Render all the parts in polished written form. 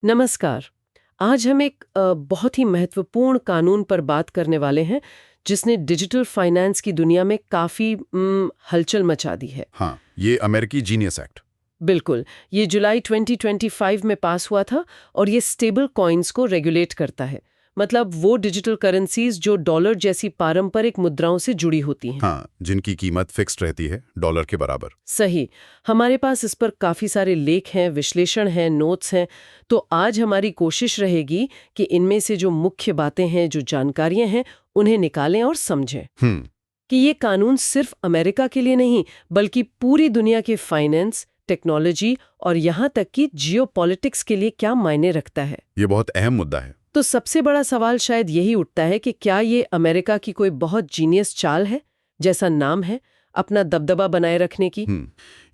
नमस्कार। आज हम एक बहुत ही महत्वपूर्ण कानून पर बात करने वाले हैं जिसने डिजिटल फाइनेंस की दुनिया में काफ़ी हलचल मचा दी है। हाँ, ये अमेरिकी जीनियस एक्ट। बिल्कुल, ये जुलाई 2025 में पास हुआ था और ये स्टेबल कॉइन्स को रेगुलेट करता है। मतलब वो डिजिटल करेंसीज जो डॉलर जैसी पारंपरिक मुद्राओं से जुड़ी होती हैं। हाँ, जिनकी कीमत फिक्स्ड रहती है डॉलर के बराबर। सही। हमारे पास इस पर काफ़ी सारे लेख हैं, विश्लेषण हैं, नोट्स हैं। तो आज हमारी कोशिश रहेगी कि इनमें से जो मुख्य बातें हैं, जो जानकारियां हैं, उन्हें निकालें और समझें कि ये कानून सिर्फ अमेरिका के लिए नहीं, बल्कि पूरी दुनिया के फाइनेंस, टेक्नोलॉजी और यहाँ तक कि जियोपॉलिटिक्स के लिए क्या मायने रखता है। ये बहुत अहम मुद्दा है। तो सबसे बड़ा सवाल शायद यही उठता है कि क्या ये अमेरिका की कोई बहुत जीनियस चाल है, जैसा नाम है, अपना दबदबा बनाए रखने की?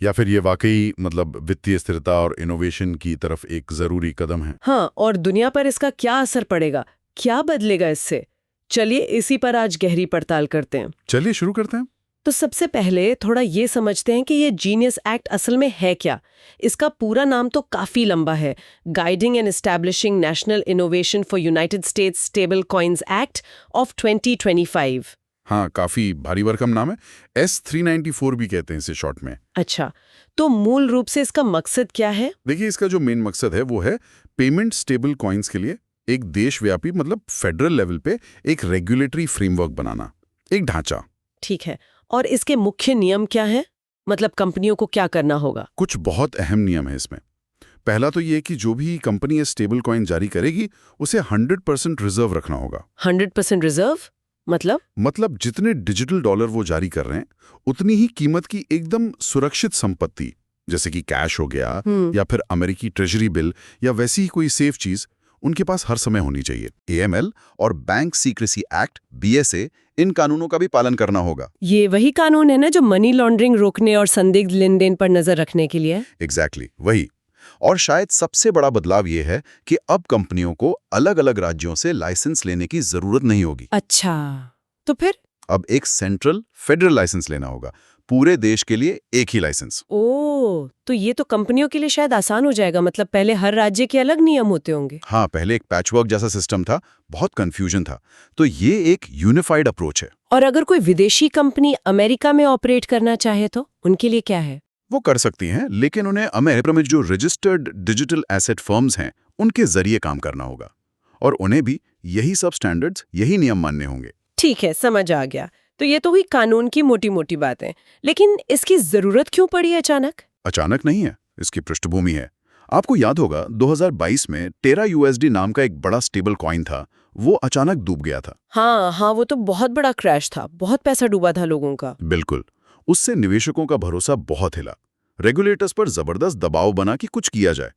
या फिर ये वाकई वित्तीय स्थिरता और इनोवेशन की तरफ एक जरूरी कदम है। हाँ, और दुनिया पर इसका क्या असर पड़ेगा, क्या बदलेगा इससे? चलिए इसी पर आज गहरी पड़ताल करते हैं। चलिए शुरू करते हैं। तो सबसे पहले थोड़ा ये समझते हैं कि ये जीनियस एक्ट असल में है क्या। इसका पूरा नाम तो काफी लंबा है, guiding and establishing national innovation for United states stable coins act of 2025। हाँ, काफी भारी भरकम नाम है। S394 भी कहते हैं इसे शॉर्ट में। अच्छा, तो मूल रूप से इसका मकसद क्या है? देखिए, इसका जो मेन मकसद है वो है पेमेंट स्टेबल कॉइन्स के लिए एक देशव्यापी फेडरल लेवल पे एक रेगुलेटरी फ्रेमवर्क बनाना, एक ढांचा। ठीक है, और इसके मुख्य नियम क्या है? मतलब कंपनियों को क्या करना होगा? कुछ बहुत अहम नियम है इसमें। पहला तो ये कि जो भी कंपनी ये स्टेबल कॉइन जारी करेगी उसे 100% रिजर्व रखना होगा। 100% रिजर्व? मतलब जितने डिजिटल डॉलर वो जारी कर रहे हैं उतनी ही कीमत की एकदम सुरक्षित संपत्ति, जैसे कि कैश हो गया या फिर अमेरिकी ट्रेजरी बिल या वैसी ही कोई सेफ चीज, उनके पास हर समय होनी चाहिए। AML और बैंक सीक्रेसी एक्ट BSA, इन कानूनों का भी पालन करना होगा। ये वही कानून है ना जो मनी लॉन्ड्रिंग रोकने और संदिग्ध लेन देन पर नजर रखने के लिए? एग्जैक्टली वही। और शायद सबसे बड़ा बदलाव ये है कि अब कंपनियों को अलग-अलग राज्यों से लाइसेंस लेने की जरूरत नहीं होगी। अच्छा, तो फिर? अब एक सेंट्रल फेडरल लाइसेंस लेना होगा, पूरे देश के लिए एक ही लाइसेंस। ओह, तो ये तो कंपनियों के लिए शायद आसान हो जाएगा। मतलब पहले हर राज्य के अलग नियम होते होंगे। हाँ, पहले एक पैचवर्क जैसा सिस्टम था, बहुत कंफ्यूजन था। तो ये एक यूनिफाइड अप्रोच है। और अगर कोई विदेशी कंपनी अमेरिका में ऑपरेट करना चाहे तो उनके लिए क्या है? वो कर सकती हैं, लेकिन उन्हें अमेरिका में जो रजिस्टर्ड डिजिटल एसेट फर्म्स हैं उनके जरिए काम करना होगा, और उन्हें भी यही सब स्टैंडर्ड्स, यही नियम मानने होंगे। ठीक है, समझ आ गया। तो ये तो हुई कानून की मोटी मोटी बातें, लेकिन इसकी जरूरत क्यों पड़ी अचानक? अचानक नहीं है, इसकी पृष्ठभूमि है। आपको याद होगा 2022 में टेरा USD नाम का एक बड़ा स्टेबल कॉइन था, वो अचानक डूब गया था। हाँ हाँ, वो तो बहुत बड़ा क्रैश था, बहुत पैसा डूबा था लोगों का। बिल्कुल। उससे निवेशकों का भरोसा बहुत हिला। रेगुलेटर्स पर जबरदस्त दबाव बना कि कुछ किया जाए।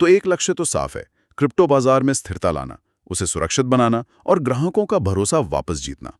तो एक लक्ष्य तो साफ है, क्रिप्टो बाजार में स्थिरता लाना, उसे सुरक्षित बनाना और ग्राहकों का भरोसा वापस जीतना।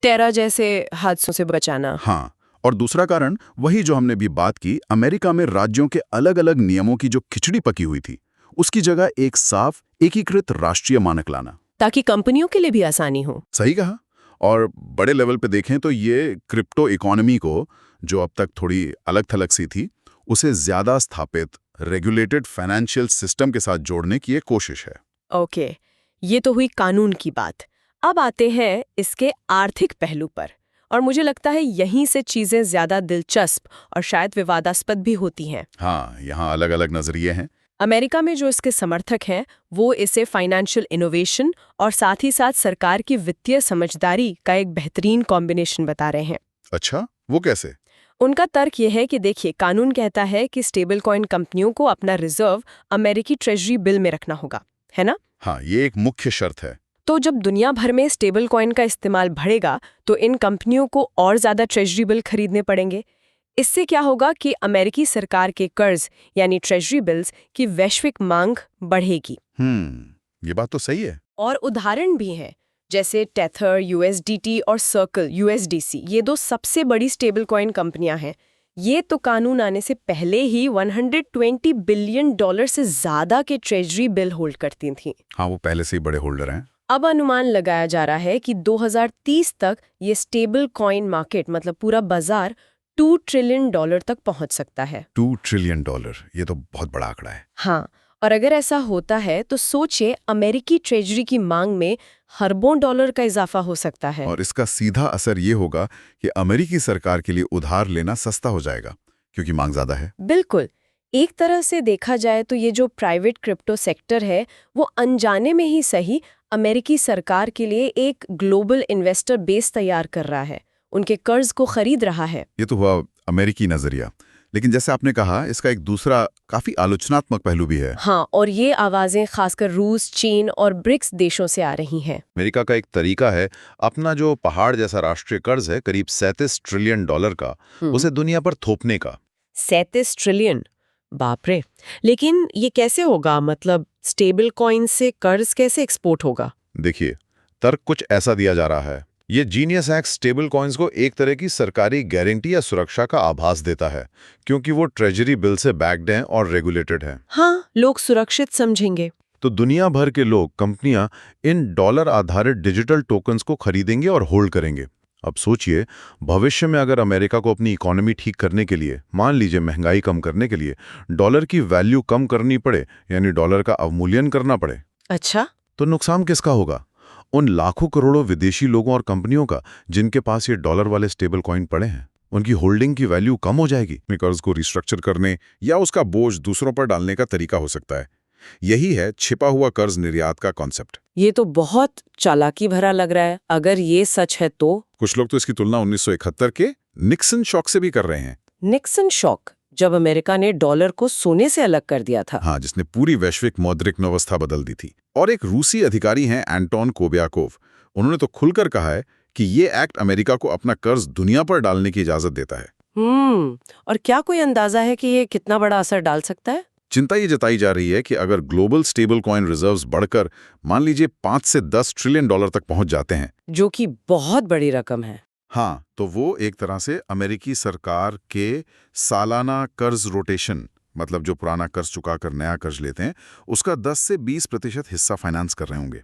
टेरा जैसे हादसों से बचाना। हाँ, और दूसरा कारण वही जो हमने भी बात की, अमेरिका में राज्यों के अलग-अलग नियमों की जो खिचड़ी पकी हुई थी, उसकी जगह एक साफ एकीकृत राष्ट्रीय मानक लाना, ताकि कंपनियों के लिए भी आसानी हो। सही कहा। और बड़े लेवल पे देखें तो ये क्रिप्टो इकोनॉमी को, जो अब तक थोड़ी अलग थलग सी थी, उसे ज्यादा स्थापित रेगुलेटेड फाइनेंशियल सिस्टम के साथ जोड़ने की एक कोशिश है। ओके, ये तो हुई कानून की बात। अब आते हैं इसके आर्थिक पहलू पर, और मुझे लगता है यहीं से चीजें ज्यादा दिलचस्प और शायद विवादास्पद भी होती हैं। हाँ, यहाँ अलग-अलग नजरिए हैं। अमेरिका में जो इसके समर्थक हैं वो इसे फाइनेंशियल इनोवेशन और साथ ही साथ सरकार की वित्तीय समझदारी का एक बेहतरीन कॉम्बिनेशन बता रहे हैं। अच्छा, वो कैसे? उनका तर्क ये है कि देखिए, कानून कहता है कि स्टेबल कॉइन कंपनियों को अपना रिजर्व अमेरिकी ट्रेजरी बिल में रखना होगा, है ना? हाँ, ये एक मुख्य शर्त है। तो जब दुनिया भर में स्टेबल कॉइन का इस्तेमाल बढ़ेगा तो इन कंपनियों को और ज्यादा ट्रेजरी बिल खरीदने पड़ेंगे। इससे क्या होगा कि अमेरिकी सरकार के कर्ज यानी ट्रेजरी बिल्स की वैश्विक मांग बढ़ेगी। ये बात तो सही है। और उदाहरण भी हैं, जैसे टेथर USDT और सर्कल USDC, ये दो सबसे बड़ी स्टेबल कॉइन कंपनियां हैं। ये तो कानून आने से पहले ही $120 बिलियन से ज्यादा के ट्रेजरी बिल होल्ड करती थीं। हाँ, वो पहले से ही बड़े होल्डर हैं। अब अनुमान लगाया जा रहा है कि 2030 तक ये स्टेबल कॉइन मार्केट, मतलब पूरा बाजार, $2 ट्रिलियन तक पहुंच सकता है। $2 ट्रिलियन, ये तो बहुत बड़ा आंकड़ा है। हाँ, और अगर ऐसा होता है तो सोचिए अमेरिकी ट्रेजरी की मांग में अरबों डॉलर का इजाफा हो सकता है। और इसका सीधा असर ये होगा कि अमेरिकी सरकार के लिए उधार लेना सस्ता हो जाएगा, क्योंकि मांग ज्यादा है। बिल्कुल। एक तरह से देखा जाए तो ये जो प्राइवेट क्रिप्टो सेक्टर है वो अनजाने में ही सही अमेरिकी सरकार के लिए एक ग्लोबल इन्वेस्टर बेस तैयार कर रहा है, उनके कर्ज को खरीद रहा है। ये तो हुआ अमेरिकी नजरिया, लेकिन जैसे आपने कहा इसका एक दूसरा काफी आलोचनात्मक पहलू भी है। हाँ, और ये आवाजें खासकर रूस, चीन और ब्रिक्स देशों से आ रही हैं। अमेरिका का एक तरीका है अपना जो पहाड़ जैसा राष्ट्रीय कर्ज है करीब 37 ट्रिलियन डॉलर का, उसे दुनिया पर थोपने का। 37 ट्रिलियन, बाप रे। लेकिन ये कैसे होगा? मतलब स्टेबल कॉइन से कर्ज कैसे एक्सपोर्ट होगा? देखिए, तर्क कुछ ऐसा दिया जा रहा है। ये जीनियस एक्ट स्टेबल कॉइन्स को एक तरह की सरकारी गारंटी या सुरक्षा का आभास देता है, क्योंकि वो ट्रेजरी बिल से बैक्ड हैं और रेगुलेटेड हैं। हाँ, लोग सुरक्षित समझेंगे। तो दुनिया भर के लोग, कंपनियां इन डॉलर आधारित डिजिटल टोकन्स को खरीदेंगे और होल्ड करेंगे। अब सोचिए, भविष्य में अगर अमेरिका को अपनी इकोनॉमी ठीक करने के लिए, मान लीजिए महंगाई कम करने के लिए, डॉलर की वैल्यू कम करनी पड़े, यानी डॉलर का अवमूल्यन करना पड़े, अच्छा, तो नुकसान किसका होगा? उन लाखों करोड़ों विदेशी लोगों और कंपनियों का जिनके पास ये डॉलर वाले स्टेबल कॉइन पड़े हैं। उनकी होल्डिंग की वैल्यू कम हो जाएगी। कर्ज को रिस्ट्रक्चर करने या उसका बोझ दूसरों पर डालने का तरीका हो सकता है। यही है छिपा हुआ कर्ज निर्यात का कॉन्सेप्ट। ये तो बहुत चालाकी भरा लग रहा है। अगर ये सच है तो कुछ लोग तो इसकी तुलना 1971 के निक्सन शॉक से भी कर रहे हैं। निक्सन शॉक, जब अमेरिका ने डॉलर को सोने से अलग कर दिया था। हाँ, जिसने पूरी वैश्विक मौद्रिक व्यवस्था बदल दी थी। और एक रूसी अधिकारी हैं एंटोन कोबियाकोव, उन्होंने तो खुलकर कहा है कि ये एक्ट अमेरिका को अपना कर्ज दुनिया पर डालने की इजाजत देता है। और क्या कोई अंदाजा है कि ये कितना बड़ा असर डाल सकता है? चिंता ये जताई जा रही है कि अगर ग्लोबल स्टेबल कॉइन रिजर्व्स बढ़कर मान लीजिए 5 से 10 ट्रिलियन डॉलर तक पहुंच जाते हैं, जो कि बहुत बड़ी रकम है। हाँ, तो वो एक तरह से अमेरिकी सरकार के सालाना कर्ज रोटेशन, मतलब जो पुराना कर्ज चुकाकर नया कर्ज लेते हैं, उसका 10 से 20% हिस्सा फाइनेंस कर रहे होंगे,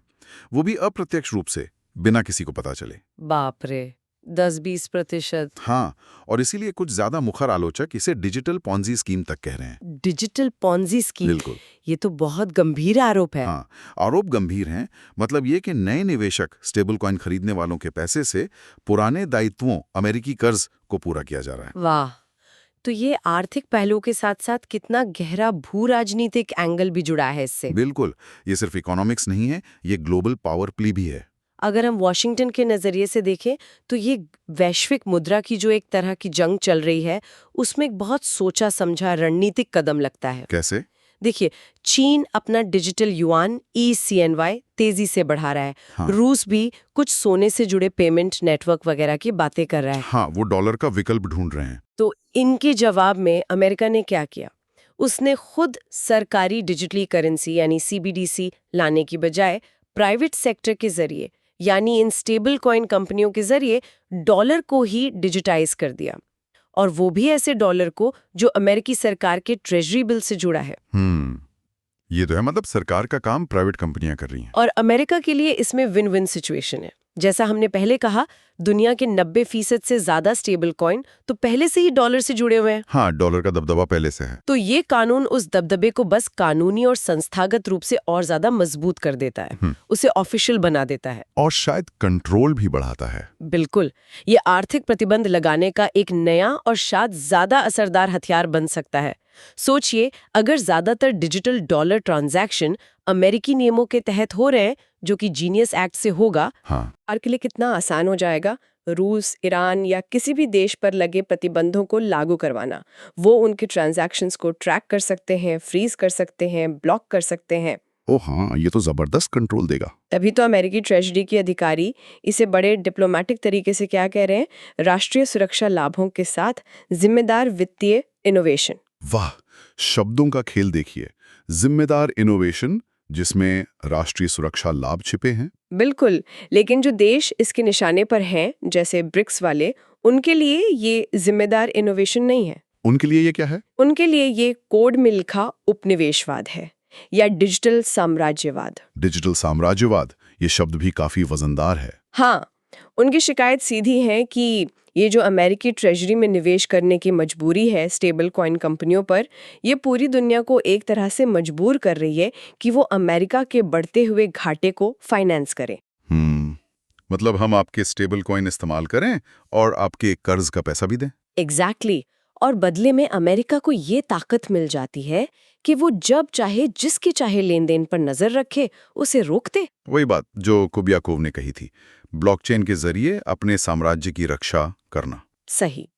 वो भी अप्रत्यक्ष रूप से, बिना किसी को पता चले। बाप रे, 10-20%। हाँ, और इसीलिए कुछ ज्यादा मुखर आलोचक इसे डिजिटल पॉन्जी स्कीम तक कह रहे हैं। Digital Ponzi scheme? बिल्कुल। ये तो बहुत गंभीर आरोप है। हाँ, आरोप गंभीर हैं। मतलब ये कि नए निवेशक स्टेबल कॉइन खरीदने वालों के पैसे से पुराने दायित्वों अमेरिकी कर्ज को पूरा किया जा रहा है। वाह, तो ये आर्थिक पहलू के साथ साथ कितना गहरा भू राजनीतिक एंगल भी जुड़ा है इससे। बिल्कुल, ये सिर्फ इकोनॉमिक्स नहीं है, ये ग्लोबल पावर प्ले भी है। अगर हम वॉशिंगटन के नजरिए से देखें तो ये वैश्विक मुद्रा की जो एक तरह की जंग चल रही है, उसमें एक बहुत सोचा समझा रणनीतिक कदम लगता है। कैसे? देखिए, चीन अपना डिजिटल युआन ECNY तेजी से बढ़ा रहा है। हाँ। रूस भी कुछ सोने से जुड़े पेमेंट नेटवर्क वगैरह की बातें कर रहा है। हाँ, वो डॉलर का विकल्प ढूंढ रहे हैं। तो इनके जवाब में अमेरिका ने क्या किया? उसने खुद सरकारी डिजिटली करेंसी यानी CBDC लाने की बजाय प्राइवेट सेक्टर के जरिए, यानी इन स्टेबल कॉइन कंपनियों के जरिए डॉलर को ही डिजिटाइज कर दिया, और वो भी ऐसे डॉलर को जो अमेरिकी सरकार के ट्रेजरी बिल से जुड़ा है। ये तो है, मतलब सरकार का काम प्राइवेट कंपनियां कर रही हैं। और अमेरिका के लिए इसमें विन विन सिचुएशन है। जैसा हमने पहले कहा, दुनिया के 90% से ज्यादा स्टेबल कॉइन तो पहले से ही डॉलर से जुड़े हुए हैं। हाँ, डॉलर का दबदबा पहले से है। तो ये कानून उस दबदबे को बस कानूनी और संस्थागत रूप से और ज्यादा मजबूत कर देता है, उसे ऑफिशियल बना देता है, और शायद कंट्रोल भी बढ़ाता है। बिल्कुल, ये आर्थिक प्रतिबंध लगाने का एक नया और शायद ज्यादा असरदार हथियार बन सकता है। सोचिए, अगर ज्यादातर डिजिटल डॉलर ट्रांजैक्शन अमेरिकी नियमों के तहत हो रहे हैं, जो कि जीनियस एक्ट से होगा, हाँ, के लिए कितना आसान हो जाएगा रूस, ईरान या किसी भी देश पर लगे प्रतिबंधों को लागू करवाना। वो उनके ट्रांजैक्शंस को ट्रैक कर सकते हैं, फ्रीज कर सकते हैं, ब्लॉक कर सकते हैं। ओ हाँ, ये तो जबरदस्त कंट्रोल देगा। तभी तो अमेरिकी ट्रेजरी के अधिकारी इसे बड़े डिप्लोमेटिक तरीके से क्या कह रहे हैं? राष्ट्रीय सुरक्षा लाभों के साथ जिम्मेदार वित्तीय इनोवेशन। वाह, शब्दों का खेल देखिए। जिम्मेदार इनोवेशन, जिसमें राष्ट्रीय सुरक्षा लाभ छिपे हैं। बिल्कुल, लेकिन जो देश इसके निशाने पर हैं, जैसे ब्रिक्स वाले, उनके लिए ये जिम्मेदार इनोवेशन नहीं है। उनके लिए ये क्या है? उनके लिए ये कोड में लिखा उपनिवेशवाद है, या डिजिटल साम्राज्यवाद। डिजिटल साम्राज्यवाद, ये शब्द भी काफी वजनदार है। हाँ, उनकी शिकायत सीधी है कि ये जो अमेरिकी ट्रेजरी में निवेश करने की मजबूरी है स्टेबल कॉइन कंपनियों पर, ये पूरी दुनिया को एक तरह से मजबूर कर रही है कि वो अमेरिका के बढ़ते हुए घाटे को फाइनेंस करे। मतलब हम आपके स्टेबल कॉइन इस्तेमाल करें और आपके कर्ज का पैसा भी दें। एग्जैक्टली और बदले में अमेरिका को ये ताकत मिल जाती है कि वो जब चाहे जिसके चाहे लेन देन पर नजर रखे, उसे रोक दे। वही बात जो कुबियाकोव ने कही थी, ब्लॉकचेन के जरिए अपने साम्राज्य की रक्षा करना। सही।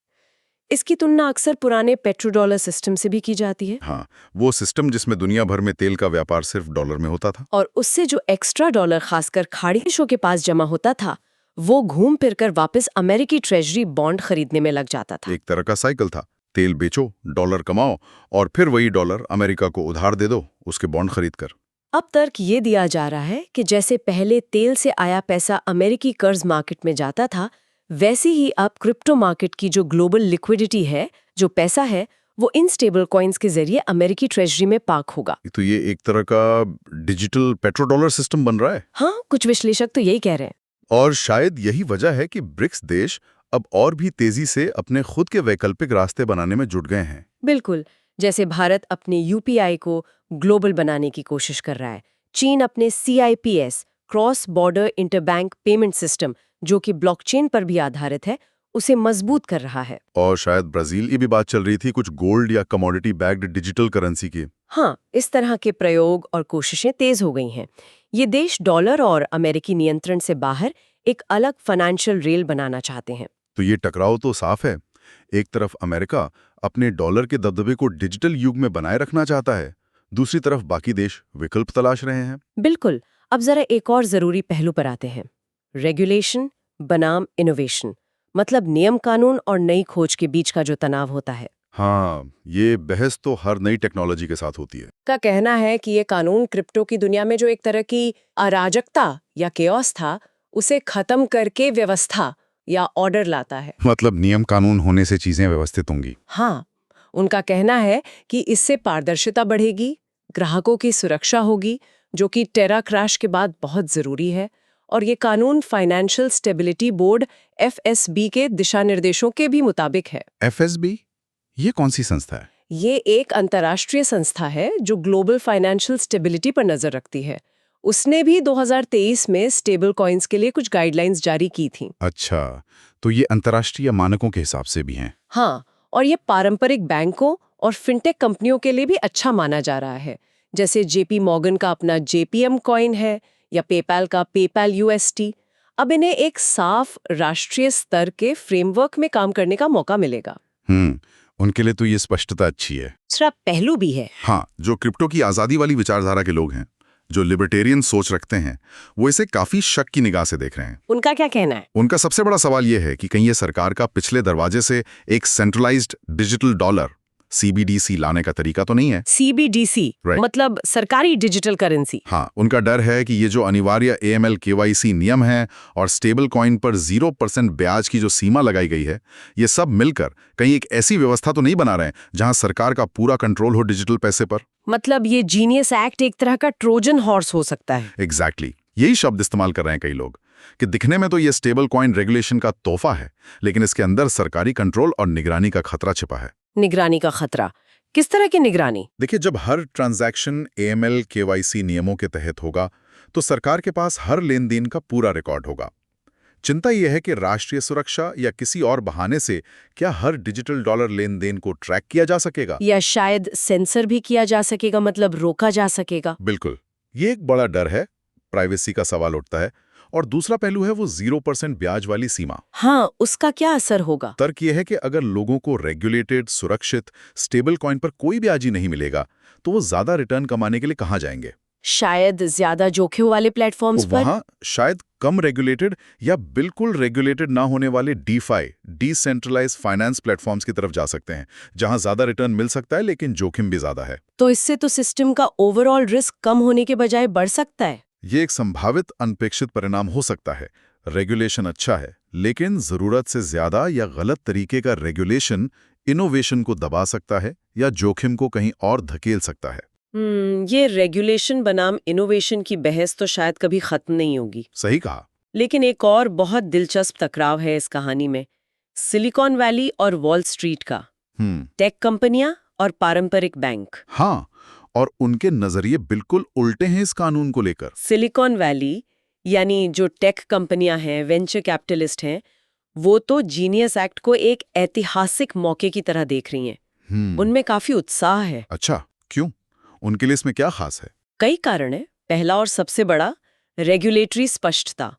इसकी तुलना अक्सर पुराने पेट्रोडॉलर सिस्टम से भी की जाती है। हाँ, वो सिस्टम जिसमें दुनिया भर में तेल का व्यापार सिर्फ डॉलर में होता था। और उससे जो एक्स्ट्रा डॉलर खासकर खाड़ी देशों के पास जमा होता था, वो घूम फिरकर वापस अमेरिकी ट्रेजरी बॉन्ड खरीदने में लग जाता था। एक तरह का साइकिल था, तेल बेचो, डॉलर कमाओ और फिर वही डॉलर अमेरिका को उधार दे दो उसके बॉन्ड खरीदकर। अब तर्क ये दिया जा रहा है कि जैसे पहले तेल से आया पैसा अमेरिकी कर्ज मार्केट में जाता था, वैसे ही अब क्रिप्टो मार्केट की जो ग्लोबल लिक्विडिटी है, जो पैसा है, वो इन स्टेबल कॉइन्स के जरिए अमेरिकी ट्रेजरी में पार्क होगा। तो ये एक तरह का डिजिटल पेट्रोडॉलर सिस्टम बन रहा है। हाँ, कुछ विश्लेषक तो यही कह रहे हैं। और शायद यही वजह है कि ब्रिक्स देश अब और भी तेजी से अपने खुद के वैकल्पिक रास्ते बनाने में जुट गए हैं। बिल्कुल, जैसे भारत अपने यूपीआई को ग्लोबल बनाने की कोशिश कर रहा है, चीन अपने CIPS cross border interbank payment system, जो कि ब्लॉकचेन पर भी आधारित है, उसे मजबूत कर रहा है। और शायद ब्राजील की भी बात चल रही थी कुछ गोल्ड या कमोडिटी बैक्ड डिजिटल करेंसी की। हाँ, इस तरह के प्रयोग और कोशिशें तेज हो गई हैं। ये देश डॉलर और अमेरिकी नियंत्रण से बाहर एक अलग फाइनेंशियल रेल बनाना चाहते हैं। तो ये टकराव तो साफ है। एक तरफ अमेरिका अपने डॉलर के दबदबे को डिजिटल युग में बनाए रखना चाहता है, दूसरी तरफ बाकी देश विकल्प तलाश रहे हैं। बिल्कुल। अब जरा एक और जरूरी पहलू पर आते हैं, रेगुलेशन बनाम इनोवेशन, मतलब नियम कानून और नई खोज के बीच का जो तनाव होता है। हाँ, ये बहस तो हर नई टेक्नोलॉजी के साथ होती है। का कहना है कि ये कानून क्रिप्टो की दुनिया में जो एक तरह की अराजकता या केओस था, उसे खत्म करके व्यवस्था या ऑर्डर लाता है। मतलब नियम कानून होने से चीजें व्यवस्थित होंगी। हाँ, उनका कहना है कि इससे पारदर्शिता बढ़ेगी, ग्राहकों की सुरक्षा होगी, जो कि टेरा क्रैश के बाद बहुत जरूरी है, और ये कानून फाइनेंशियल स्टेबिलिटी बोर्ड FSB के दिशा निर्देशों के भी मुताबिक है। FSB? ये कौन सी संस्था है? ये एक अंतर्राष्ट्रीय संस्था है जो ग्लोबल फाइनेंशियल स्टेबिलिटी पर नजर रखती है। उसने भी 2023 में स्टेबल कॉइन्स के लिए कुछ गाइडलाइंस जारी की थी। अच्छा, तो ये अंतर्राष्ट्रीय मानकों के हिसाब से भी हैं। हाँ, और ये पारंपरिक बैंकों और फिनटेक कंपनियों के लिए भी अच्छा माना जा रहा है, जैसे JP मॉर्गन का अपना JPM कॉइन है या पेपैल का पेपैल UST। अब इन्हें एक साफ राष्ट्रीय स्तर के फ्रेमवर्क में काम करने का मौका मिलेगा। उनके लिए तो ये स्पष्टता अच्छी है। दूसरा पहलू भी है। हाँ, जो क्रिप्टो की आजादी वाली विचारधारा के लोग हैं, जो लिबर्टेरियन सोच रखते हैं, वो इसे काफी शक की निगाह से देख रहे हैं। उनका क्या कहना है? उनका सबसे बड़ा सवाल ये है कि कहीं ये सरकार का पिछले दरवाजे से एक सेंट्रलाइज्ड डिजिटल डॉलर CBDC लाने का तरीका तो नहीं है। CBDC Right. मतलब सरकारी डिजिटल करेंसी। हाँ, उनका डर है कि ये जो अनिवार्य AML KYC नियम है और स्टेबल कॉइन पर 0% ब्याज की जो सीमा लगाई गई है, ये सब मिलकर कहीं एक ऐसी व्यवस्था तो नहीं बना रहे हैं जहां सरकार का पूरा कंट्रोल हो डिजिटल पैसे पर। मतलब ये जीनियस एक्ट एक तरह का ट्रोजन हॉर्स हो सकता है। एग्जैक्टली, यही शब्द इस्तेमाल कर रहे हैं कई लोग कि दिखने में तो ये स्टेबल कॉइन रेगुलेशन का तोहफा है, लेकिन इसके अंदर सरकारी कंट्रोल और निगरानी का खतरा छिपा है। निगरानी का खतरा? किस तरह की निगरानी? देखिए, जब हर ट्रांजैक्शन AML KYC नियमों के तहत होगा तो सरकार के पास हर लेन देन का पूरा रिकॉर्ड होगा। चिंता यह है कि राष्ट्रीय सुरक्षा या किसी और बहाने से क्या हर डिजिटल डॉलर लेन देन को ट्रैक किया जा सकेगा, या शायद सेंसर भी किया जा सकेगा, मतलब रोका जा सकेगा। बिल्कुल, ये एक बड़ा डर है। प्राइवेसी का सवाल उठता है। और दूसरा पहलू है वो 0% ब्याज वाली सीमा। हाँ, उसका क्या असर होगा? तर्क यह है कि अगर लोगों को रेगुलेटेड सुरक्षित स्टेबल कॉइन पर कोई ब्याज ही नहीं मिलेगा तो वो ज्यादा रिटर्न कमाने के लिए कहाँ जाएंगे? शायद ज्यादा जोखिम वाले प्लेटफॉर्म्स पर। वहां शायद कम रेगुलेटेड या बिल्कुल रेगुलेटेड ना होने वाले DeFi डिसेंट्रलाइज्ड फाइनेंस प्लेटफॉर्म्स की तरफ जा सकते हैं, जहां ज्यादा रिटर्न मिल सकता है लेकिन जोखिम भी ज्यादा है। तो इससे तो सिस्टम का ओवरऑल रिस्क कम होने के बजाय बढ़ सकता है। ये एक संभावित अनपेक्षित परिणाम हो सकता है। रेगुलेशन अच्छा है, लेकिन जरूरत से ज्यादा या गलत तरीके का रेगुलेशन इनोवेशन को दबा सकता है या जोखिम को कहीं और धकेल सकता है। ये रेगुलेशन बनाम इनोवेशन की बहस तो शायद कभी खत्म नहीं होगी। सही कहा। लेकिन एक और बहुत दिलचस्प टकराव है इस कहानी में, सिलिकॉन वैली और वॉल स्ट्रीट का। टेक कंपनियां और पारंपरिक बैंक। हाँ, और उनके नजरिए बिल्कुल उल्टे हैं इस कानून को लेकर। सिलिकॉन वैली यानी जो टेक कंपनियां हैं, वेंचर कैपिटलिस्ट हैं, वो तो जीनियस एक्ट को एक ऐतिहासिक मौके की तरह देख रही हैं। उनमें काफी उत्साह है। अच्छा, क्यों? उनके लिए इसमें क्या खास है? कई कारण है। पहला और सबसे बड़ा, रेगुलेटरी स्पष्टता।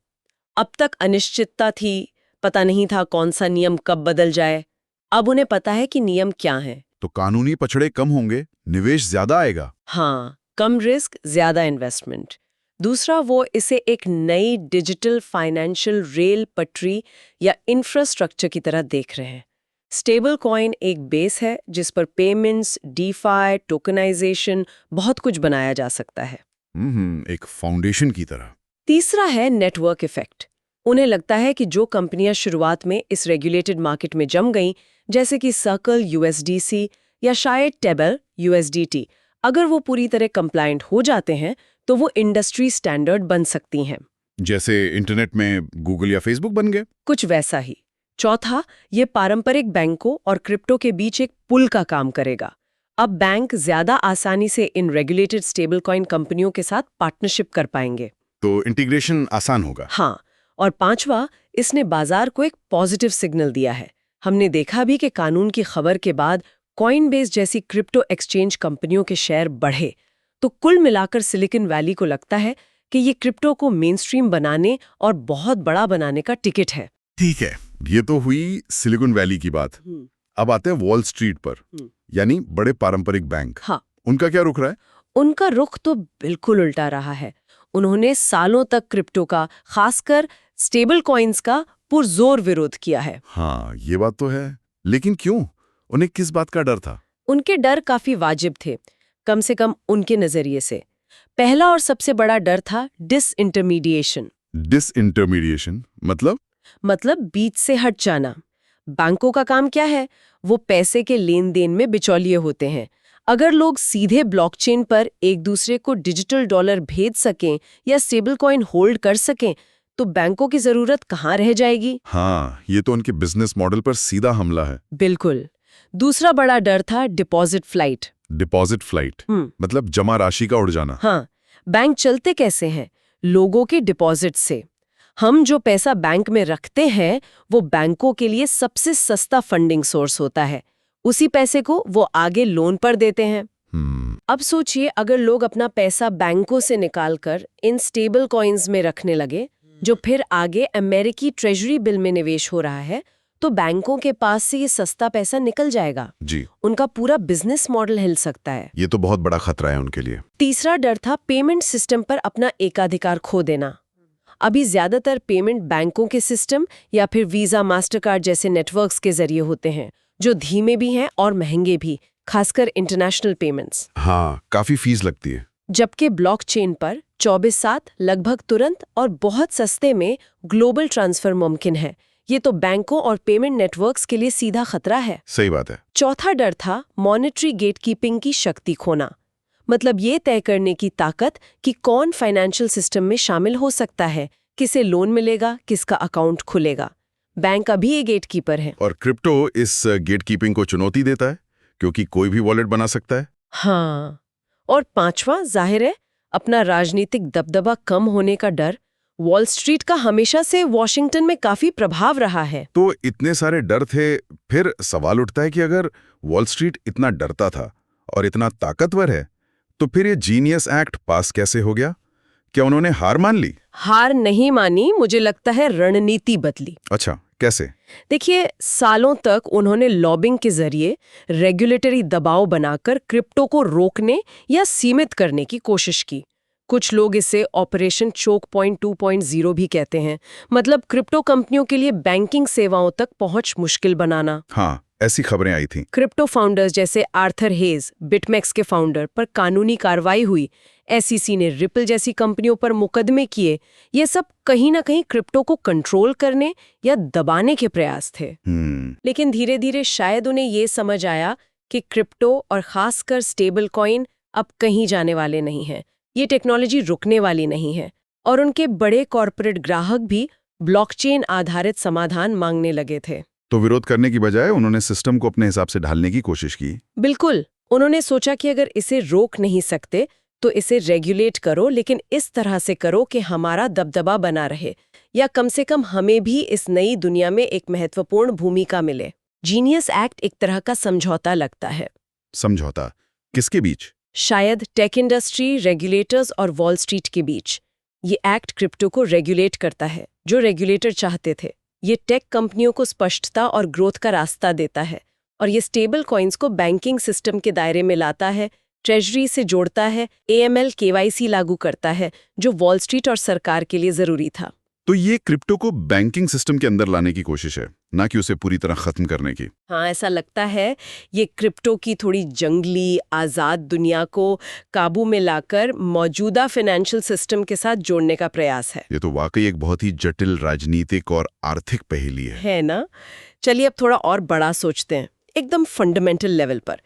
अब तक अनिश्चितता थी, पता नहीं था कौन सा नियम कब बदल जाए। अब उन्हें पता है कि नियम क्या हैं। तो कानूनी पछड़े कम होंगे, निवेश ज्यादा आएगा। हाँ, कम रिस्क, ज्यादा इन्वेस्टमेंट। दूसरा, वो इसे एक नई डिजिटल फाइनेंशियल रेल पटरी या इंफ्रास्ट्रक्चर की तरह देख रहे हैं। स्टेबल कॉइन एक बेस है जिस पर पेमेंट्स, डीफाई, टोकनाइजेशन, बहुत कुछ बनाया जा सकता है। एक फाउंडेशन की तरह। तीसरा है नेटवर्क इफेक्ट। उन्हें लगता है कि जो कंपनियां शुरुआत में इस रेगुलेटेड मार्केट में जम गईं, जैसे कि सर्कल USDC या शायद टेबल USDT, अगर वो पूरी तरह कंप्लायंट हो जाते हैं तो वो इंडस्ट्री स्टैंडर्ड बन सकती हैं। जैसे इंटरनेट में गूगल या फेसबुक बन गए। कुछ वैसा ही। चौथा, ये पारंपरिक बैंकों और क्रिप्टो के बीच एक पुल का काम करेगा। अब बैंक ज्यादा आसानी से इन रेगुलेटेड स्टेबल कॉइन कंपनियों के साथ पार्टनरशिप कर पाएंगे। तो इंटीग्रेशन आसान होगा। हाँ, और पांचवा, इसने बाजार को एक पॉजिटिव सिग्नल दिया है। हमने देखा भी कि कानून की खबर के बाद कॉइनबेस जैसी क्रिप्टो एक्सचेंज कंपनियों के शेयर बढ़े। तो कुल मिलाकर सिलिकॉन वैली को लगता है कि ये क्रिप्टो को मेनस्ट्रीम बनाने और बहुत बड़ा बनाने का टिकट है। ठीक है, ये तो हुई सिलिकॉन वैली की बात। अब आते हैं वॉल स्ट्रीट पर, यानी बड़े पारंपरिक बैंक। हाँ, उनका क्या रुख रहा है? उनका रुख तो बिल्कुल उल्टा रहा है। उन्होंने सालों तक क्रिप्टो का, खासकर स्टेबल कॉइन्स का पुरजोर विरोध किया है। हाँ, ये बात तो है। लेकिन क्यों? उन्हें किस बात का डर था? उनके डर काफी वाजिब थे, कम से कम उनके नजरिए से। पहला और सबसे बड़ा डर था डिसइंटरमीडिएशन। डिसइंटरमीडिएशन मतलब बीच से हट जाना। बैंकों का काम क्या है? वो पैसे के लेन देन में बिचौलिए होते हैं। अगर लोग सीधे ब्लॉकचेन पर एक दूसरे को डिजिटल डॉलर भेज सकें या स्टेबल कॉइन होल्ड कर सकें, तो बैंकों की जरूरत कहाँ रह जाएगी? हाँ, ये तो उनके बिजनेस मॉडल पर सीधा हमला है। बिल्कुल। दूसरा बड़ा डर था डिपॉजिट फ्लाइट। डिपॉजिट फ्लाइट मतलब जमा राशि का उड़ जाना। हाँ, बैंक चलते कैसे हैं? लोगों के डिपॉजिट से। हम जो पैसा बैंक में रखते हैं वो बैंकों के लिए सबसे सस्ता फंडिंग सोर्स होता है। उसी पैसे को वो आगे लोन पर देते हैं। अब सोचिए, अगर लोग अपना पैसा बैंकों से निकालकर इन स्टेबल कॉइन्स में रखने लगे, जो फिर आगे अमेरिकी ट्रेजरी बिल में निवेश हो रहा है, तो बैंकों के पास से ये सस्ता पैसा निकल जाएगा। जी, उनका पूरा बिजनेस मॉडल हिल सकता है। ये तो बहुत बड़ा खतरा है उनके लिए। तीसरा डर था पेमेंट सिस्टम पर अपना एकाधिकार खो देना। अभी ज्यादातर पेमेंट बैंकों के सिस्टम या फिर वीजा, मास्टरकार्ड जैसे नेटवर्क्स के जरिए होते हैं, जो धीमे भी हैं और महंगे भी, खासकर इंटरनेशनल पेमेंट्स। हाँ, काफी फीस लगती है। जबकि ब्लॉकचेन पर 24/7 लगभग तुरंत और बहुत सस्ते में ग्लोबल ट्रांसफर मुमकिन है। ये तो बैंकों और पेमेंट नेटवर्क्स के लिए सीधा खतरा है। सही बात है। चौथा डर था मॉनेटरी गेटकीपिंग की शक्ति खोना। मतलब ये तय करने की ताकत कि कौन फाइनेंशियल सिस्टम में शामिल हो सकता है, किसे लोन मिलेगा, किसका अकाउंट खुलेगा। बैंक अभी ये गेटकीपर है। और क्रिप्टो इस गेटकीपिंग को चुनौती देता है, क्योंकि कोई भी वॉलेट बना सकता है। हाँ, और पांचवा, जाहिर है, अपना राजनीतिक दबदबा कम होने का डर। वॉल स्ट्रीट का हमेशा से वॉशिंगटन में काफी प्रभाव रहा है। तो इतने सारे डर थे, फिर सवाल उठता है कि अगर वॉल स्ट्रीट इतना डरता था और इतना ताकतवर है, तो फिर ये जीनियस एक्ट पास कैसे हो गया? क्या उन्होंने हार मान ली? हार नहीं मानी, मुझे लगता है रणनीति बदली। अच्छा, कैसे? देखिए, सालों तक उन्होंने लॉबिंग के जरिए रेगुलेटरी दबाव बनाकर क्रिप्टो को रोकने या सीमित करने की कोशिश की। कुछ लोग इसे ऑपरेशन चोक पॉइंट 2.0 भी कहते हैं। मतलब क्रिप्टो कंपनियों के लिए बैंकिंग सेवाओं तक पहुंच मुश्किल बनाना। हाँ, ऐसी खबरें आई थीं। क्रिप्टो फाउंडर्स जैसे आर्थर हेज, बिटमैक्स के फाउंडर, पर कानूनी कार्रवाई हुई। SEC ने रिपल जैसी कंपनियों पर मुकदमे किए। ये सब कहीं ना कहीं क्रिप्टो को कंट्रोल करने या दबाने के प्रयास थे। लेकिन धीरे धीरे शायद उन्हें ये समझ आया कि क्रिप्टो और खासकर स्टेबल कॉइन अब कहीं जाने वाले नहीं हैं। ये टेक्नोलॉजी रुकने वाली नहीं है। और उनके बड़े कॉरपोरेट ग्राहक भी ब्लॉकचेन आधारित समाधान मांगने लगे थे। तो विरोध करने की बजाय उन्होंने सिस्टम को अपने हिसाब से ढालने की कोशिश की। बिल्कुल, उन्होंने सोचा कि अगर इसे रोक नहीं सकते तो इसे रेगुलेट करो, लेकिन इस तरह से करो कि हमारा दबदबा बना रहे, या कम से कम हमें भी इस नई दुनिया में एक महत्वपूर्ण भूमिका मिले। जीनियस एक्ट एक तरह का समझौता लगता है। समझौता किसके बीच? शायद टेक इंडस्ट्री, रेगुलेटर्स और वॉल स्ट्रीट के बीच। ये एक्ट क्रिप्टो को रेगुलेट करता है, जो रेगुलेटर चाहते थे। ये टेक कंपनियों को स्पष्टता और ग्रोथ का रास्ता देता है, और ये स्टेबल कॉइन्स को बैंकिंग सिस्टम के दायरे में लाता है, ट्रेजरी से जोड़ता है, AML KYC लागू करता है, जो वॉल स्ट्रीट और सरकार के लिए जरूरी था। तो ये क्रिप्टो को बैंकिंग सिस्टम के अंदर लाने की कोशिश है, ना कि उसे पूरी तरह खत्म करने की। हाँ, ऐसा लगता है। ये क्रिप्टो की थोड़ी जंगली, आज़ाद दुनिया को काबू में लाकर मौजूदा फाइनेंशियल सिस्टम के साथ जोड़ने का प्रयास है। ये तो वाकई एक बहुत ही जटिल राजनीतिक और आर्थिक पहेली है ना? चलिए अब थोड़ा और बड़ा सोचते हैं, एकदम फंडामेंटल लेवल पर।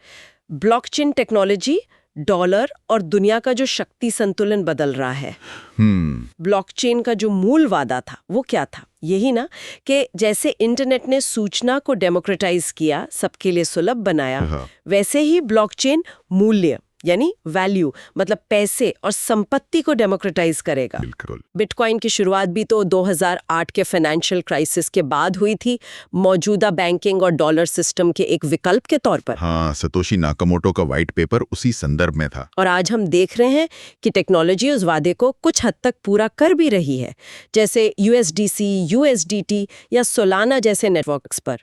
ब्लॉकचेन टेक्नोलॉजी डॉलर और दुनिया का जो शक्ति संतुलन बदल रहा है। ब्लॉकचेन का जो मूल वादा था वो क्या था? यही ना कि जैसे इंटरनेट ने सूचना को डेमोक्रेटाइज किया, सबके लिए सुलभ बनाया, वैसे ही ब्लॉकचेन मूल्य यानी वैल्यू, मतलब पैसे और संपत्ति को डेमोक्रेटाइज करेगा। बिल्कुल। बिटकॉइन की शुरुआत भी तो 2008 के फाइनेंशियल क्राइसिस के बाद हुई थी, मौजूदा बैंकिंग और डॉलर सिस्टम के एक विकल्प के तौर पर। हाँ, सतोशी नाकामोटो का व्हाइट पेपर उसी संदर्भ में था। और आज हम देख रहे हैं कि टेक्नोलॉजी उस वादे को कुछ हद तक पूरा कर भी रही है, जैसे USDC, USDT या सोलाना जैसे नेटवर्क्स पर।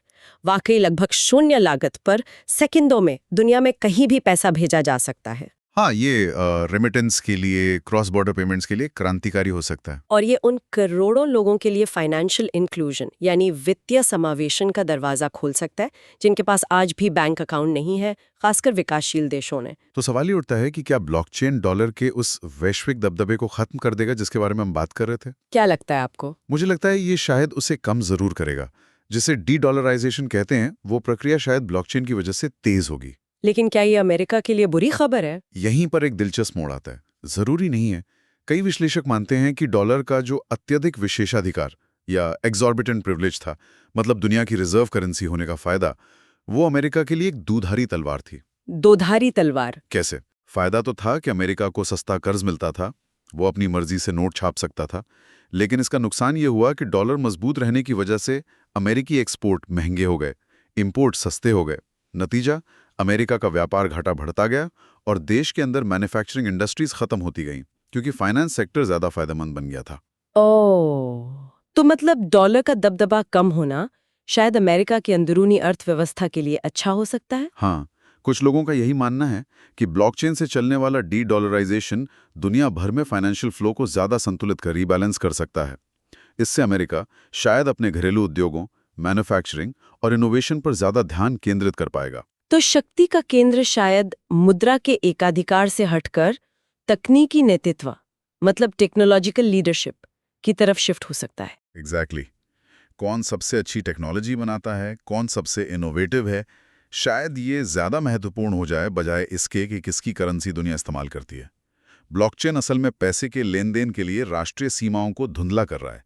वाकई लगभग शून्य लागत पर सेकंडों में दुनिया में कहीं भी पैसा भेजा जा सकता है। हाँ, ये रेमिटेंस के लिए, क्रॉस बॉर्डर पेमेंट्स के लिए क्रांतिकारी हो सकता है। और ये उन करोड़ों लोगों के लिए फाइनेंशियल इंक्लूजन यानी वित्तीय समावेशन का दरवाजा खोल सकता है, जिनके पास आज भी बैंक अकाउंट नहीं है, खासकर विकासशील देशों ने। तो सवाल ये उठता है कि क्या ब्लॉकचेन डॉलर के उस वैश्विक दबदबे को खत्म कर देगा जिसके बारे में हम बात कर रहे थे? क्या लगता है आपको? मुझे लगता है ये शायद उसे कम जरूर करेगा। जिसे डी-डॉलराइजेशन कहते हैं, वो प्रक्रिया शायद ब्लॉकचेन की वजह से तेज होगी। लेकिन क्या ये अमेरिका के लिए बुरी खबर है? यहीं पर एक दिलचस्प मोड़ आता है। जरूरी नहीं है। कई विश्लेषक मानते हैं कि डॉलर का जो अत्यधिक विशेषाधिकार या एक्सॉर्बिटेंट प्रिविलेज था, मतलब दुनिया की रिजर्व करेंसी होने का फायदा, वो अमेरिका के लिए एक दुधारी तलवार थी। दोधारी तलवार कैसे? फायदा तो था कि अमेरिका को सस्ता कर्ज मिलता था, वो अपनी मर्जी से नोट छाप सकता था, लेकिन इसका नुकसान ये हुआ कि डॉलर मजबूत रहने की वजह से अमेरिकी एक्सपोर्ट महंगे हो गए, इंपोर्ट सस्ते हो गए। नतीजा, अमेरिका का व्यापार घाटा बढ़ता गया और देश के अंदर मैन्युफैक्चरिंग इंडस्ट्रीज खत्म होती गईं, क्योंकि फाइनेंस सेक्टर ज्यादा फायदेमंद बन गया था। तो मतलब डॉलर का दबदबा कम होना शायद अमेरिका की अंदरूनी अर्थव्यवस्था के लिए अच्छा हो सकता है। हाँ, कुछ लोगों का यही मानना है कि ब्लॉकचेन से चलने वाला डी-डॉलराइजेशन दुनिया भर में फाइनेंशियल फ्लो को ज्यादा संतुलित कर रीबैलेंस कर सकता है। इससे अमेरिका शायद अपने घरेलू उद्योगों, मैन्युफैक्चरिंग और इनोवेशन पर ज्यादा ध्यान केंद्रित कर पाएगा। तो शक्ति का केंद्र शायद मुद्रा के एकाधिकार से हटकर तकनीकी नेतृत्व, मतलब टेक्नोलॉजिकल लीडरशिप की तरफ शिफ्ट हो सकता है। एग्जैक्टली। कौन सबसे अच्छी टेक्नोलॉजी बनाता है, कौन सबसे इनोवेटिव है, शायद ये ज्यादा महत्वपूर्ण हो जाए बजाय इसके कि किसकी करेंसी दुनिया इस्तेमाल करती है। ब्लॉकचेन असल में पैसे के लेन देन के लिए राष्ट्रीय सीमाओं को धुंधला कर रहा है।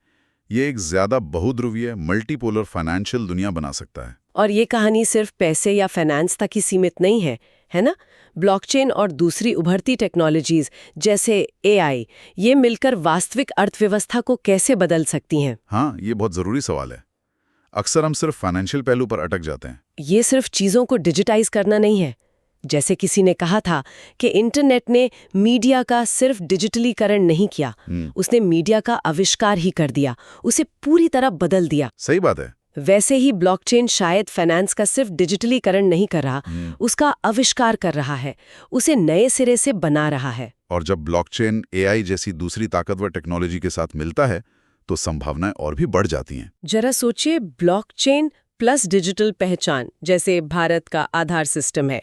ये एक ज्यादा बहुध्रुवीय मल्टीपोलर फाइनेंशियल दुनिया बना सकता है। और ये कहानी सिर्फ पैसे या फाइनेंस तक ही सीमित नहीं है ना? ब्लॉकचेन और दूसरी उभरती टेक्नोलॉजीज जैसे AI, ये मिलकर वास्तविक अर्थव्यवस्था को कैसे बदल सकती हैं? हाँ, ये बहुत जरूरी सवाल है। अक्सर हम सिर्फ फाइनेंशियल पहलू पर अटक जाते हैं। ये सिर्फ चीजों को डिजिटाइज करना नहीं है। जैसे किसी ने कहा था कि इंटरनेट ने मीडिया का सिर्फ डिजिटलीकरण नहीं किया, उसने मीडिया का आविष्कार ही कर दिया, उसे पूरी तरह बदल दिया। सही बात है। वैसे ही ब्लॉकचेन शायद फाइनेंस का सिर्फ डिजिटलीकरण नहीं कर रहा, उसका आविष्कार कर रहा है, उसे नए सिरे से बना रहा है। और जब ब्लॉकचेन AI जैसी दूसरी ताकतवर टेक्नोलॉजी के साथ मिलता है तो संभावनाएं और भी बढ़ जाती हैं। जरा सोचिए, ब्लॉकचेन प्लस डिजिटल पहचान, जैसे भारत का आधार सिस्टम है,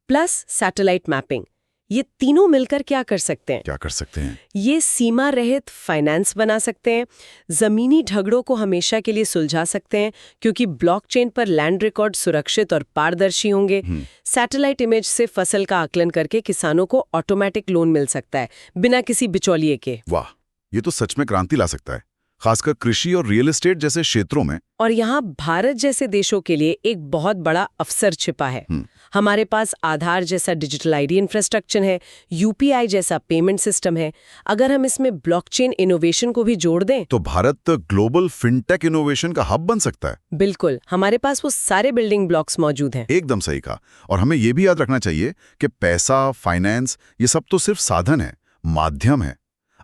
प्लस सैटेलाइट मैपिंग, ये तीनों मिलकर क्या कर सकते हैं? क्या कर सकते हैं? ये सीमा रहित फाइनेंस बना सकते हैं, जमीनी झगड़ों को हमेशा के लिए सुलझा सकते हैं क्योंकि ब्लॉकचेन पर लैंड रिकॉर्ड सुरक्षित और पारदर्शी होंगे। सैटेलाइट इमेज से फसल का आकलन करके किसानों को ऑटोमेटिक लोन मिल सकता है बिना किसी बिचौलिए के। वाह, ये तो सच में क्रांति ला सकता है, खासकर कृषि और रियल एस्टेट जैसे क्षेत्रों में। और यहाँ भारत जैसे देशों के लिए एक बहुत बड़ा अवसर छिपा है। हमारे पास आधार जैसा डिजिटल आईडी इंफ्रास्ट्रक्चर है, यूपीआई जैसा पेमेंट सिस्टम है। अगर हम इसमें ब्लॉकचेन इनोवेशन को भी जोड़ दें तो भारत ग्लोबल फिनटेक इनोवेशन का हब बन सकता है। बिल्कुल, हमारे पास वो सारे बिल्डिंग ब्लॉक्स मौजूद हैं। एकदम सही कहा। और हमें ये भी याद रखना चाहिए कि पैसा, फाइनेंस, ये सब तो सिर्फ साधन है, माध्यम है।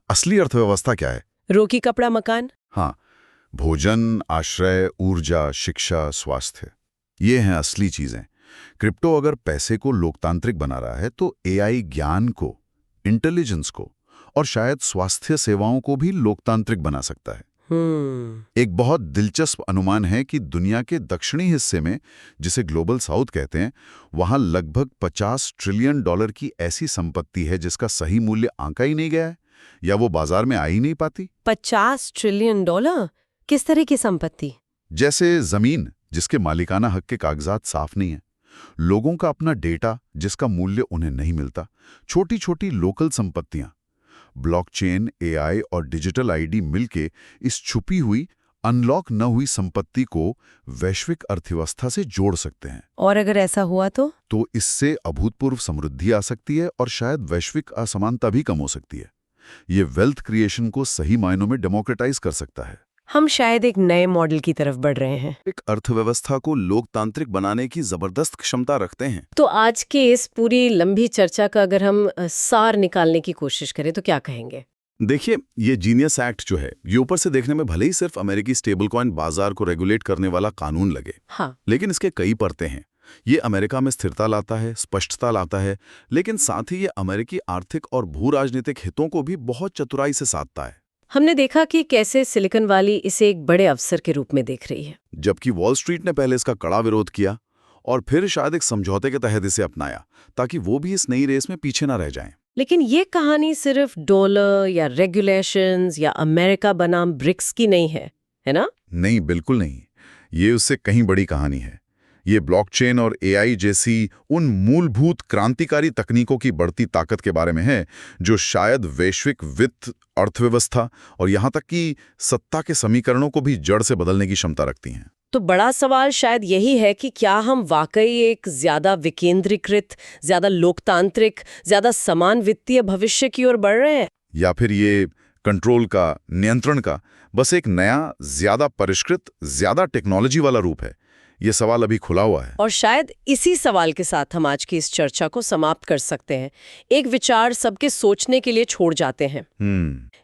असली अर्थव्यवस्था क्या है? रोटी कपड़ा मकान। हाँ, भोजन, आश्रय, ऊर्जा, शिक्षा, स्वास्थ्य, ये हैं असली चीजें। क्रिप्टो अगर पैसे को लोकतांत्रिक बना रहा है तो एआई ज्ञान को, इंटेलिजेंस को और शायद स्वास्थ्य सेवाओं को भी लोकतांत्रिक बना सकता है। एक बहुत दिलचस्प अनुमान है कि दुनिया के दक्षिणी हिस्से में, जिसे ग्लोबल साउथ कहते हैं, वहां लगभग $50 ट्रिलियन की ऐसी संपत्ति है जिसका सही मूल्य आंका ही नहीं गया है या वो बाजार में आ ही नहीं पाती। $50 ट्रिलियन? किस तरह की संपत्ति? जैसे जमीन जिसके मालिकाना हक के कागजात साफ नहीं है, लोगों का अपना डेटा जिसका मूल्य उन्हें नहीं मिलता, छोटी छोटी लोकल संपत्तियां। ब्लॉकचेन, एआई और डिजिटल आईडी मिलके इस छुपी हुई, अनलॉक न हुई संपत्ति को वैश्विक अर्थव्यवस्था से जोड़ सकते हैं। और अगर ऐसा हुआ तो इससे अभूतपूर्व समृद्धि आ सकती है और शायद वैश्विक असमानता भी कम हो सकती है। ये वेल्थ क्रिएशन को सही मायनों में डेमोक्रेटाइज कर सकता है। हम शायद एक नए मॉडल की तरफ बढ़ रहे हैं। एक अर्थव्यवस्था को लोकतांत्रिक बनाने की जबरदस्त क्षमता रखते हैं। तो आज के इस पूरी लंबी चर्चा का अगर हम सार निकालने की कोशिश करें तो क्या कहेंगे? देखिए, ये जीनियस एक्ट जो है, ये ऊपर से देखने में भले ही सिर्फ अमेरिकी स्टेबल कॉइन बाजार को रेगुलेट करने वाला कानून लगे, हाँ, लेकिन इसके कई परतें हैं। ये अमेरिका में स्थिरता लाता है, स्पष्टता लाता है, लेकिन साथ ही ये अमेरिकी आर्थिक और भू राजनीतिक हितों को भी बहुत चतुराई से साधता है। हमने देखा कि कैसे सिलिकॉन वैली इसे एक बड़े अवसर के रूप में देख रही है, जबकि वॉल स्ट्रीट ने पहले इसका कड़ा विरोध किया और फिर शायद एक समझौते के तहत इसे अपनाया ताकि वो भी इस नई रेस में पीछे ना रह जाएं। लेकिन ये कहानी सिर्फ डॉलर या रेगुलेशंस या अमेरिका बनाम ब्रिक्स की नहीं है ना? नहीं, बिल्कुल नहीं। ये उससे कहीं बड़ी कहानी है। ये ब्लॉकचेन और एआई जैसी उन मूलभूत क्रांतिकारी तकनीकों की बढ़ती ताकत के बारे में है जो शायद वैश्विक वित्त, अर्थव्यवस्था और यहाँ तक कि सत्ता के समीकरणों को भी जड़ से बदलने की क्षमता रखती हैं। तो बड़ा सवाल शायद यही है कि क्या हम वाकई एक ज्यादा विकेंद्रीकृत, ज्यादा लोकतांत्रिक, ज्यादा समान वित्तीय भविष्य की ओर बढ़ रहे हैं, या फिर ये कंट्रोल का, नियंत्रण का बस एक नया, ज्यादा परिष्कृत, ज्यादा टेक्नोलॉजी वाला रूप है? ये सवाल अभी खुला हुआ है। और शायद इसी सवाल के साथ हम आज की इस चर्चा को समाप्त कर सकते हैं। एक विचार सबके सोचने के लिए छोड़ जाते हैं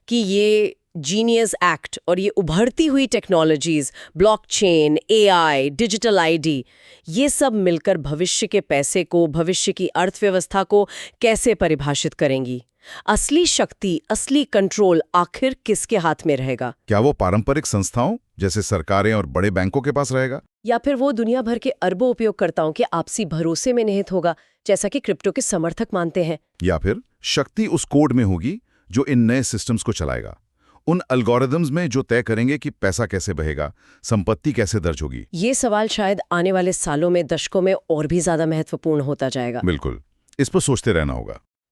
कि ये जीनियस एक्ट और ये उभरती हुई technologies, blockchain, AI, digital ID, ये सब मिलकर भविष्य के पैसे को, भविष्य की अर्थव्यवस्था को कैसे परिभाषित करेंगी? असली शक्ति, असली कंट्रोल आखिर किसके हाथ में रहेगा? क्या वो पारंपरिक संस्थाओं जैसे सरकारें और बड़े बैंकों के पास रहेगा, या फिर वो दुनिया भर के अरबों उपयोगकर्ताओं के आपसी भरोसे में निहित होगा, जैसा कि क्रिप्टो के समर्थक मानते हैं? या फिर शक्ति उस कोड में होगी जो इन नए सिस्टम्स को चलाएगा, उन एल्गोरिदम्स में जो तय करेंगे कि पैसा कैसे बहेगा, संपत्ति कैसे दर्ज होगी? ये सवाल शायद आने वाले सालों में, दशकों में और भी ज्यादा महत्वपूर्ण होता जाएगा। बिल्कुल, इस पर सोचते रहना होगा।